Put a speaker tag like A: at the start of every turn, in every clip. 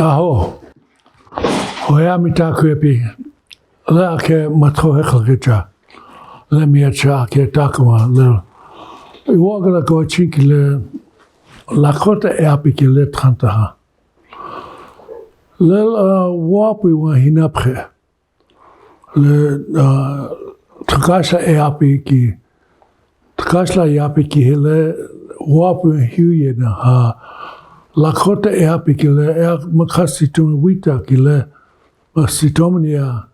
A: Aho. Hoya mitakuepi. La ke matro hekhalgecha. Le miacha ke takwa le. Iwagala go chiki le Lakota eapi ke le trantaha. Le wapi wa hinapre. Le takasha eapi ki takasha eapi ki hele wapi huye na ha. Lakota eapi ki le makasi wita ki le masitomnia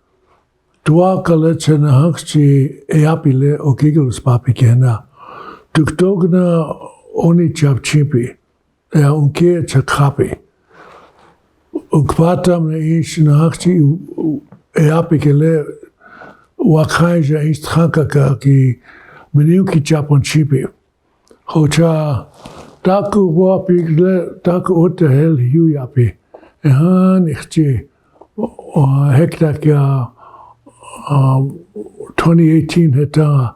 A: dua kale chena hakchi eapi le okigilus papi ki hena. Tuktogna oni chap chimpi unke chakapi. Ukpatam na ish na hakchi eapi ki le wakaja ish tranka ki meniu ki chapon chimpi. Hocha taku wapi le taku ote hel hiu yapi. Han ichchi hekta kia 2018 heta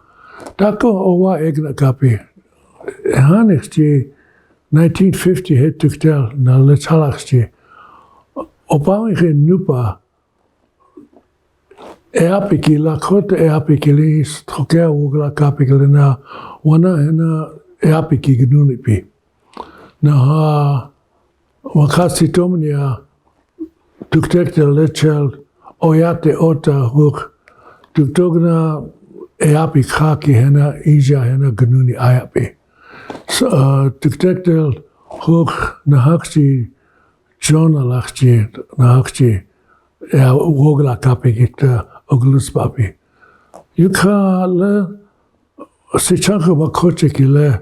A: taku owa egna kapi. Han ichchi 1950 het tuktel na le chalachchi. Opang ich nupa eapi ki Lakota eapi ki li strokea ugla kapi ki na wana hena eapi ki gnunipi. Na ha wakasi tomnia tuktekte lechel oyate ota huk tuktogna eapi khaki hena ija hena gnuni ayapi. Tuktekte huk na hakchi Jona lachchi na hakchi wogla kapi gita oglus papi. Yuka le sichanka wakoche ki le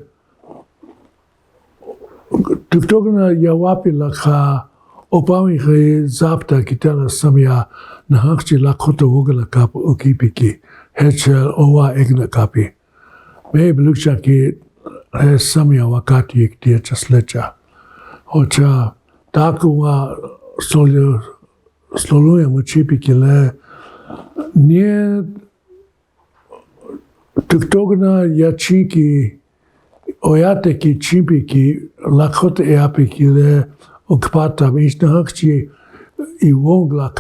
A: tuktogna yawapi lakha opami khe zapta kitala samya na hakchi Lakota wogla kap okipi ki hechel owa egna kapi. Me blucha ki samya wakati iktia chaslecha. Hocha taku wa sloluja močipi ki le nije tuktogna jačiki ojate ki čipi ki Lakota eapi ki le okpatam iš na hakči I wongla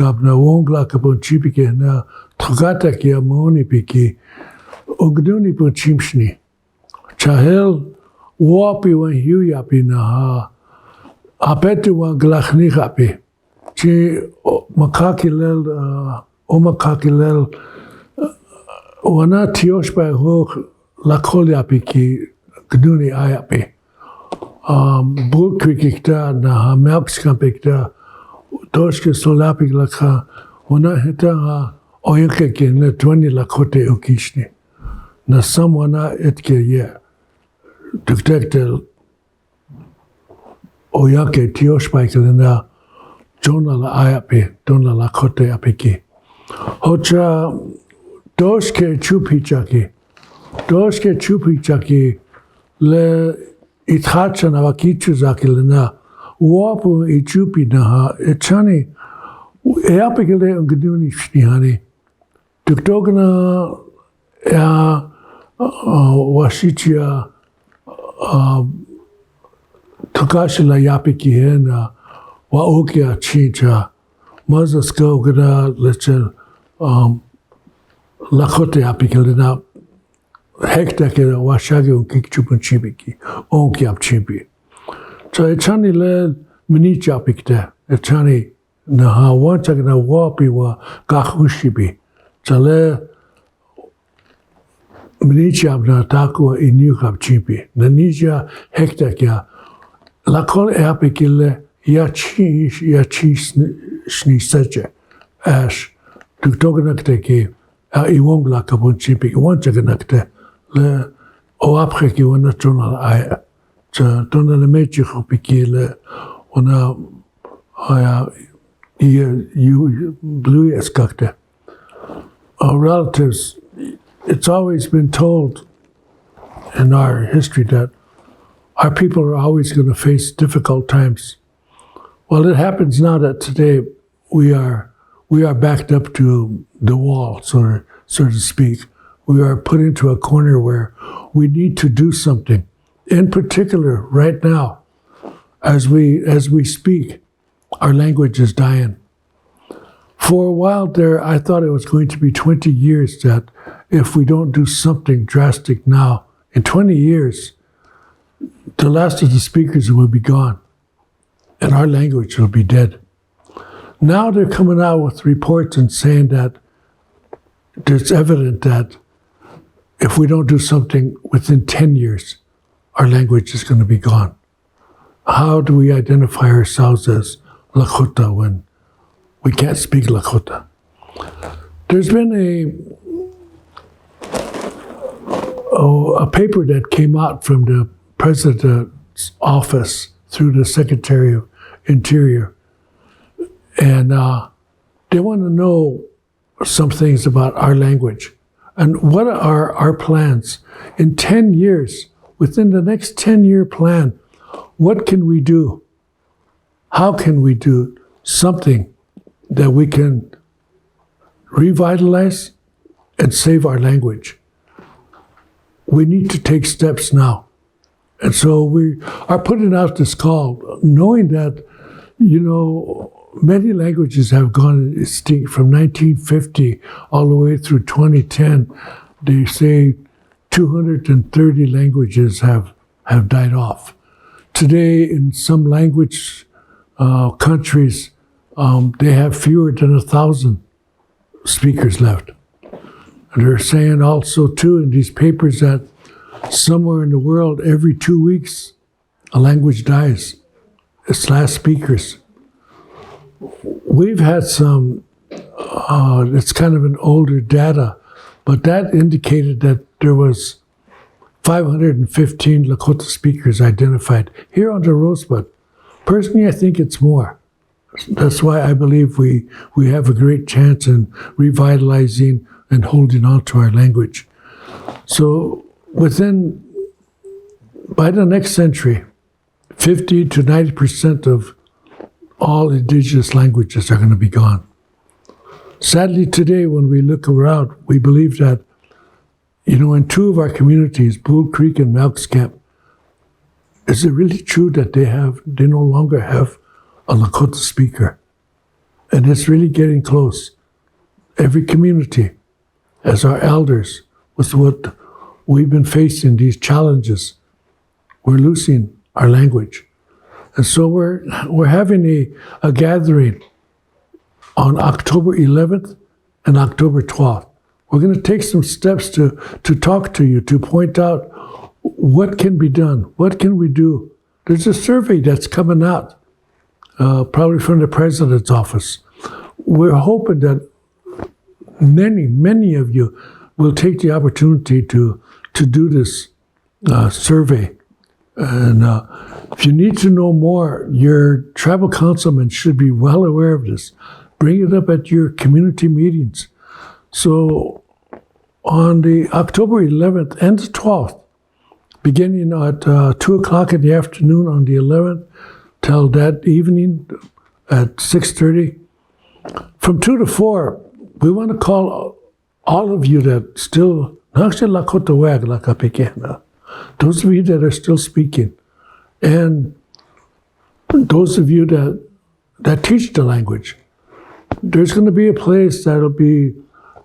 A: kapon čipi ki na trogata ki amoni pi ki ogduni po čimšni. Čahel wapi wan hiu japi na ha Apetu wa glachni hapi. Chi makaki lel wana tiosh by hook lakoli api ki gnuni ayapi. Bulkwikikta na ha melkskamikta doshke solapi lakha wana heta ha oyake ki na 20 Lakota okishni. Na sam wana etke ye. Tuktektel oyake tiosh baikele na Jona la ayapi, dona Lakota apiki. Hocha doshke chupi chaki le ithacha na wakichu zaki le na wapu I chupi na ha echani eapiki le ungeduni shnihani. Tuktogna washichia Tukashila yapiki hena wa okia chincha mazaska ogada lechel Lakota yapiki lena hekta ke washagi unkik chupun chibiki onki ap chibi. So echani le mini chapikte echani na ha wanchag na wapi wa gahushibi. So le mini chap na taku inu kap chibi. Na nija hekta kia Lakota eapi ki le yachi shni seche ash tuktoganakte ki iwongla kapon chipi iwanchaganakte le oapre ki wana chona aya cha tona le mechi khopi ki le wana aya you blue eskakte. Our relatives, it's always been told in our history that our people are always going to face difficult times. Well, it happens now that today we are backed up to the wall, so to speak. We are put into a corner where we need to do something. In particular, right now, as we speak, our language is dying. For a while there, I thought it was going to be 20 years that if we don't do something drastic now, in 20 years, the last of the speakers will be gone and our language will be dead. Now they're coming out with reports and saying that it's evident that if we don't do something within 10 years, our language is going to be gone. How do we identify ourselves as Lakota when we can't speak Lakota? There's been a paper that came out from the president's office through the Secretary of Interior, and they want to know some things about our language and what are our plans in 10 years. Within the next 10-year plan, what can we do? How can we do something that we can revitalize and save our language? We need to take steps now. And so we are putting out this call, knowing that, many languages have gone extinct from 1950 all the way through 2010. They say 230 languages have died off. Today, in some language countries, they have fewer than 1,000 speakers left. And they're saying also, too, in these papers that somewhere in the world, every 2 weeks, a language dies. Its last speakers. We've had some, it's kind of an older data, but that indicated that there was 515 Lakota speakers identified here on the Rosebud. Personally, I think it's more. That's why I believe we have a great chance in revitalizing and holding on to our language. So by the next century, 50 to 90% of all indigenous languages are going to be gone. Sadly, today, when we look around, we believe that, in two of our communities, Bull Creek and Melks Camp, is it really true that they no longer have a Lakota speaker? And it's really getting close. Every community, as our elders, with what we've been facing, these challenges, we're losing our language. And so we're having a gathering on October 11th and October 12th. We're going to take some steps to talk to you, to point out what can be done, what can we do. There's a survey that's coming out, probably from the president's office. We're hoping that many of you will take the opportunity to do this survey. And if you need to know more, your tribal councilman should be well aware of this. Bring it up at your community meetings. So on the October 11th and the 12th, beginning at 2 o'clock in the afternoon on the 11th, till that evening at 6:30, from 2 to 4, we want to call all of you that still, those of you that are still speaking, and those of you that teach the language. There's going to be a place that'll be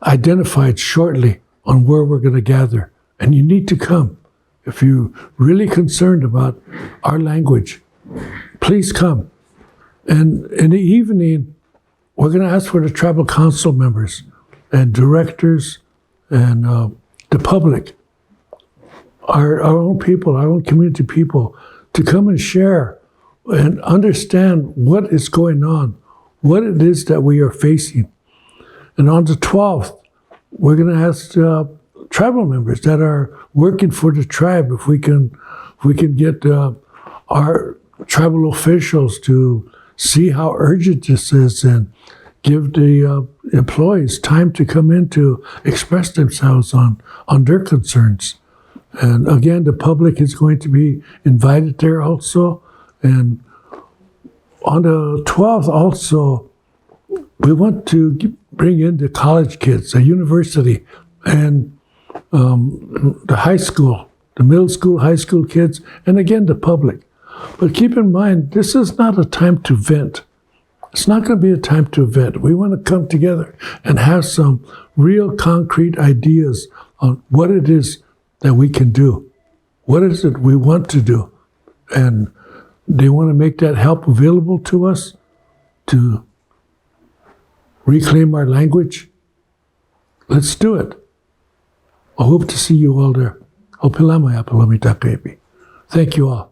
A: identified shortly on where we're going to gather. And you need to come. If you're really concerned about our language, please come. And in the evening, we're going to ask for the tribal council members and directors and the public, our own people, our own community people, to come and share and understand what is going on, what it is that we are facing. And on the 12th, we're going to ask tribal members that are working for the tribe if we can get our tribal officials to see how urgent this is and give the employees time to come in to express themselves on their concerns. And again, the public is going to be invited there also. And on the 12th also, we want to bring in the college kids, the university, and the high school, the middle school, high school kids, and again, the public. But keep in mind, this is not a time to vent. It's not going to be a time to vent. We want to come together and have some real concrete ideas on what it is that we can do. What is it we want to do? And they want to make that help available to us to reclaim our language. Let's do it. I hope to see you all there. Thank you all.